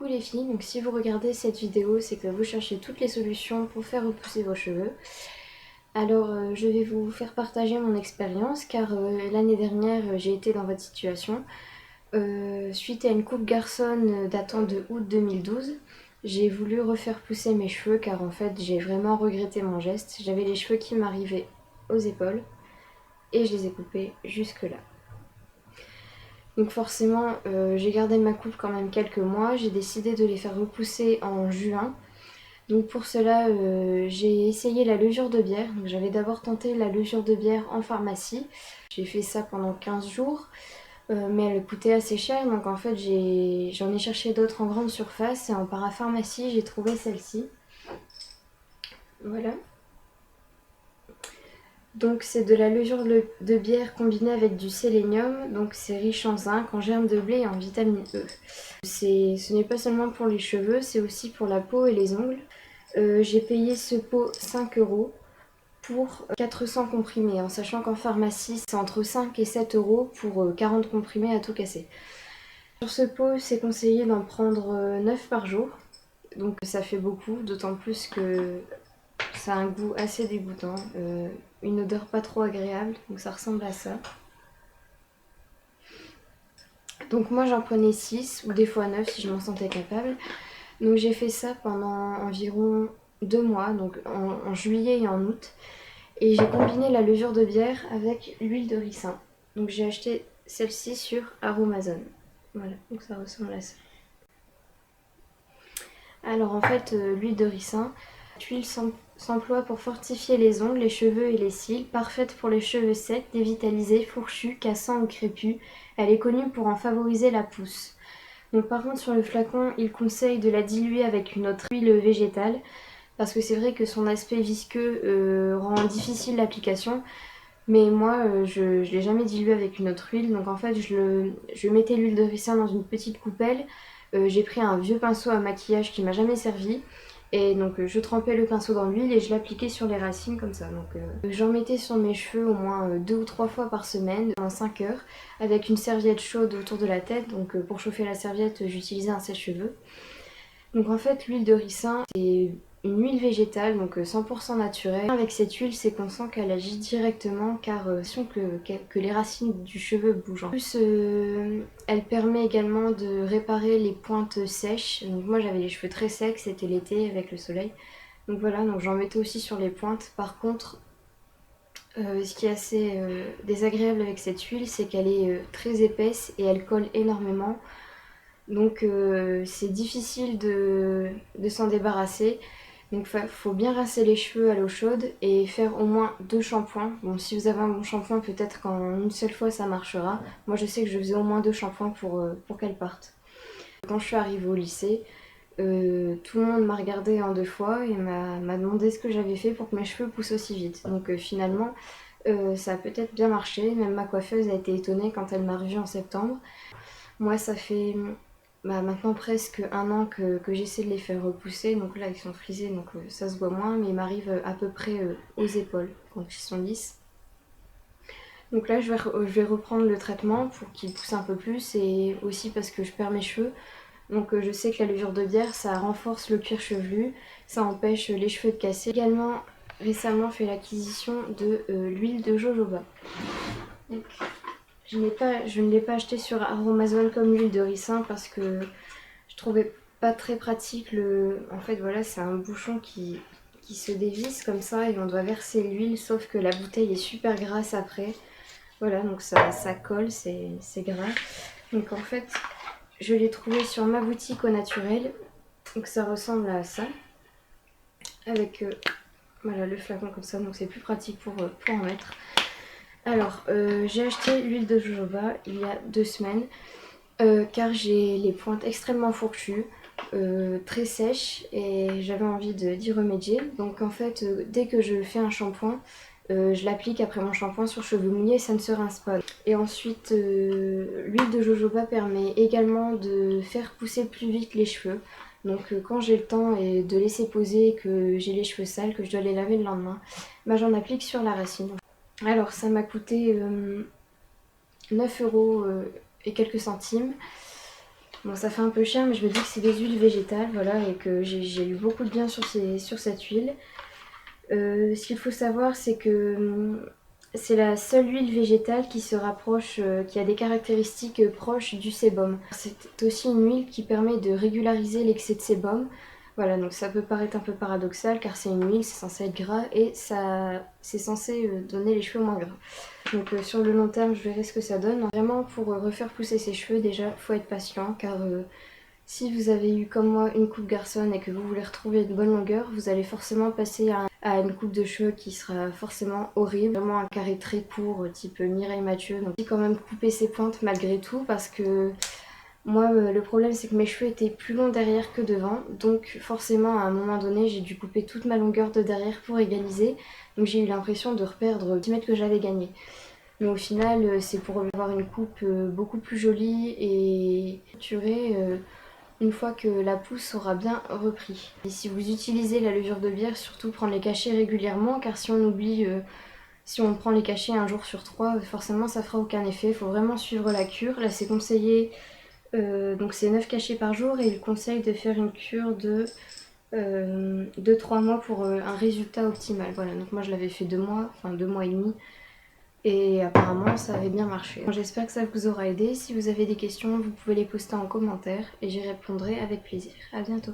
les filles, donc si vous regardez cette vidéo, c'est que vous cherchez toutes les solutions pour faire repousser vos cheveux. Alors je vais vous faire partager mon expérience car l'année dernière j'ai été dans votre situation. Suite à une coupe garçonne datant de août 2012, j'ai voulu refaire pousser mes cheveux car en fait j'ai vraiment regretté mon geste. J'avais les cheveux qui m'arrivaient aux épaules et je les ai coupés jusque là. Donc forcément j'ai gardé ma coupe quand même quelques mois, j'ai décidé de les faire repousser en juin. Donc pour cela j'ai essayé la levure de bière. Donc j'avais d'abord tenté la levure de bière en pharmacie. J'ai fait ça pendant 15 jours. Mais elle coûtait assez cher, donc en fait j'en ai cherché d'autres en grande surface et en parapharmacie j'ai trouvé celle-ci. Voilà. Donc c'est de la levure de bière combinée avec du sélénium, donc c'est riche en zinc, en germe de blé et en vitamine E. Ce n'est pas seulement pour les cheveux, c'est aussi pour la peau et les ongles. J'ai payé ce pot 5 € pour 400 comprimés, en sachant qu'en pharmacie c'est entre 5 et 7 € pour 40 comprimés à tout casser. Sur ce pot, c'est conseillé d'en prendre 9 par jour, donc ça fait beaucoup, d'autant plus que ça a un goût assez dégoûtant, une odeur pas trop agréable, donc ça ressemble à ça. Donc moi j'en prenais 6 ou des fois 9 si je m'en sentais capable. Donc j'ai fait ça pendant environ 2 mois, donc en juillet et en août. Et j'ai combiné la levure de bière avec l'huile de ricin. Donc j'ai acheté celle-ci sur Aromazone. Voilà, donc ça ressemble à ça. Alors en fait, l'huile de ricin, l'huile s'emploie pour fortifier les ongles, les cheveux et les cils, parfaite pour les cheveux secs, dévitalisés, fourchus, cassants ou crépus. Elle est connue pour en favoriser la pousse. Donc par contre sur le flacon, il conseille de la diluer avec une autre huile végétale, parce que c'est vrai que son aspect visqueux rend difficile l'application. Mais moi, je ne l'ai jamais dilué avec une autre huile. Donc en fait, je mettais l'huile de ricin dans une petite coupelle. J'ai pris un vieux pinceau à maquillage qui m'a jamais servi. Et donc je trempais le pinceau dans l'huile et je l'appliquais sur les racines comme ça. Donc j'en mettais sur mes cheveux au moins 2 ou 3 fois par semaine, pendant 5 heures, avec une serviette chaude autour de la tête. Donc pour chauffer la serviette, j'utilisais un sèche-cheveux. Donc en fait, l'huile de ricin, c'est une huile végétale, donc 100% naturelle. Avec cette huile, c'est qu'on sent qu'elle agit directement car que les racines du cheveu bougent. En plus, elle permet également de réparer les pointes sèches. Donc moi j'avais les cheveux très secs, c'était l'été avec le soleil. Donc voilà, donc j'en mettais aussi sur les pointes. Par contre, ce qui est assez désagréable avec cette huile, c'est qu'elle est très épaisse et elle colle énormément. Donc c'est difficile de s'en débarrasser. Donc faut bien rincer les cheveux à l'eau chaude et faire au moins 2 shampoings. Bon, si vous avez un bon shampoing, peut-être qu'en une seule fois ça marchera. Moi je sais que je faisais au moins 2 shampoings pour qu'elle parte. Quand je suis arrivée au lycée, tout le monde m'a regardée en 2 fois et m'a demandé ce que j'avais fait pour que mes cheveux poussent aussi vite. Donc finalement ça a peut-être bien marché. Même ma coiffeuse a été étonnée quand elle m'a revue en septembre. Moi ça fait maintenant presque 1 an que j'essaie de les faire repousser, donc là ils sont frisés donc ça se voit moins, mais ils m'arrivent à peu près aux épaules quand ils sont lisses. Donc là je vais reprendre le traitement pour qu'ils poussent un peu plus et aussi parce que je perds mes cheveux. Donc je sais que la levure de bière ça renforce le cuir chevelu, ça empêche les cheveux de casser. J'ai également récemment fait l'acquisition de l'huile de jojoba. Donc, je ne l'ai pas acheté sur Aromazone comme l'huile de ricin parce que je trouvais pas très pratique. En fait voilà, c'est un bouchon qui se dévisse comme ça et on doit verser l'huile, sauf que la bouteille est super grasse après. Voilà, donc ça colle, c'est gras. Donc en fait, je l'ai trouvé sur ma boutique au naturel. Donc ça ressemble à ça. Avec voilà, le flacon comme ça, donc c'est plus pratique pour en mettre. Alors, j'ai acheté l'huile de jojoba il y a 2 semaines. Car j'ai les pointes extrêmement fourchues, très sèches et j'avais envie d'y remédier. Donc en fait, dès que je fais un shampoing, je l'applique après mon shampoing sur cheveux mouillés, ça ne se rince pas. Et ensuite, l'huile de jojoba permet également de faire pousser plus vite les cheveux. Donc quand j'ai le temps et de laisser poser, que j'ai les cheveux sales, que je dois les laver le lendemain, bah, j'en applique sur la racine. Alors ça m'a coûté 9 € et quelques centimes. Bon, ça fait un peu cher, mais je me dis que c'est des huiles végétales, voilà, et que j'ai eu beaucoup de bien sur cette huile. Ce qu'il faut savoir, c'est que c'est la seule huile végétale qui se rapproche, qui a des caractéristiques proches du sébum. C'est aussi une huile qui permet de régulariser l'excès de sébum. Voilà, donc ça peut paraître un peu paradoxal car c'est une huile, c'est censé être gras et c'est censé donner les cheveux moins gras. Donc sur le long terme, je verrai ce que ça donne. Vraiment, pour refaire pousser ses cheveux, déjà, faut être patient car si vous avez eu comme moi une coupe garçonne et que vous voulez retrouver une bonne longueur, vous allez forcément passer à une coupe de cheveux qui sera forcément horrible. Vraiment un carré très court, type Mireille Mathieu. Donc j'ai quand même coupé ses pointes malgré tout parce que moi le problème c'est que mes cheveux étaient plus longs derrière que devant. Donc forcément à un moment donné j'ai dû couper toute ma longueur de derrière pour égaliser. Donc j'ai eu l'impression de reperdre 10 mètres que j'avais gagné. Mais au final, c'est pour avoir une coupe beaucoup plus jolie et structurée une fois que la pousse aura bien repris. Et si vous utilisez la levure de bière, surtout prendre les cachets régulièrement, car si on oublie, si on prend les cachets un jour sur trois, forcément ça fera aucun effet. Il faut vraiment suivre la cure. Là c'est conseillé, donc c'est 9 cachets par jour et il conseille de faire une cure de 2-3 mois pour un résultat optimal. Voilà, donc moi je l'avais fait 2 mois, enfin 2 mois et demi. Et apparemment ça avait bien marché. J'espère que ça vous aura aidé. Si vous avez des questions, vous pouvez les poster en commentaire et j'y répondrai avec plaisir. À bientôt.